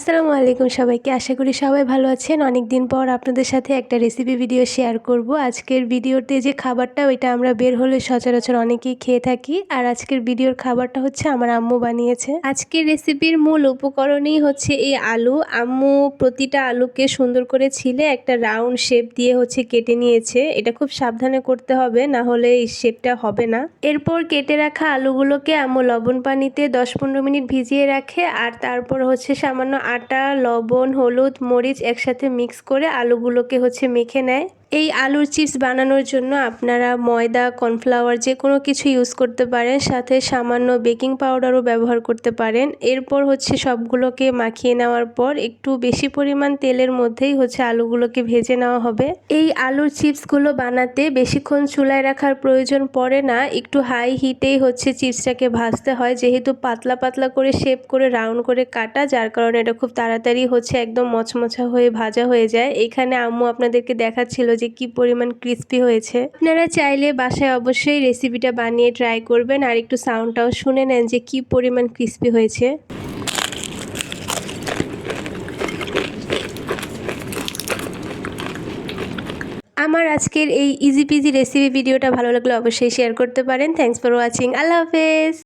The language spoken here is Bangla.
আসসালামু আলাইকুম সবাইকে। আশা করি সবাই ভালো আছেন। অনেক দিন পর আপনাদের সাথে একটা রেসিপি ভিডিও শেয়ার করব। আজকের ভিডিওতে যে খাবারটা ওইটা আমরা বের হলে সচরাচর অনেকেই খেয়ে থাকি। আর আজকের ভিডিওর খাবারটা হচ্ছে আমার আম্মু বানিয়েছে। আজকের রেসিপির মূল উপকরণই হচ্ছে এই আলু। আম্মু প্রতিটা আলুকে সুন্দর করে ছিলে একটা রাউন্ড শেপ দিয়ে হচ্ছে কেটে নিয়েছে। এটা খুব সাবধানে করতে হবে, না হলে এই শেপটা হবে না। এরপর কেটে রাখা আলুগুলোকে আম্মু লবণ পানিতে 10-15 মিনিট ভিজিয়ে রাখে, আর তারপর হচ্ছে সামান্য আটা, লবণ, হলুদ, মরিচ একসাথে মিক্স করে আলুগুলোকে হচ্ছে মেখে নেয়। এই আলুর চিপস বানানোর জন্য আপনারা ময়দা, কর্নফ্লাওয়ার যে কোনো কিছু ইউজ করতে পারেন, সাথে সামান্য বেকিং পাউডারও ব্যবহার করতে পারেন। এরপর হচ্ছে সবগুলোকে মাখিয়ে নেওয়ার পর একটু বেশি পরিমাণ তেলের মধ্যেই হচ্ছে আলুগুলোকে ভেজে নেওয়া হবে। এই আলুর চিপসগুলো বানাতে বেশিক্ষণ চুলায় রাখার প্রয়োজন পড়ে না, একটু হাই হিটেই হচ্ছে চিপসটাকে ভাজতে হয়, যেহেতু পাতলা পাতলা করে শেপ করে রাউন্ড করে কাটা, যার কারণে এটা খুব তাড়াতাড়ি হচ্ছে একদম মচমচা হয়ে ভাজা হয়ে যায়। এখানে আম্মু আপনাদেরকে দেখাচ্ছিল যে কি পরিমাণ ক্রিস্পি হয়েছে। আপনারা চাইলে বাসায় অবশ্যই রেসিপিটা বানিয়ে ট্রাই করবেন, আর একটু সাউন্ডটাও শুনে নেন যে কি পরিমাণ ক্রিস্পি হয়েছে। আমার আজকের এই ইজি পিজি রেসিপি ভিডিওটা ভালো লাগলে অবশ্যই শেয়ার করতে পারেন। Thanks for watching. আল্লাহ হাফেজ।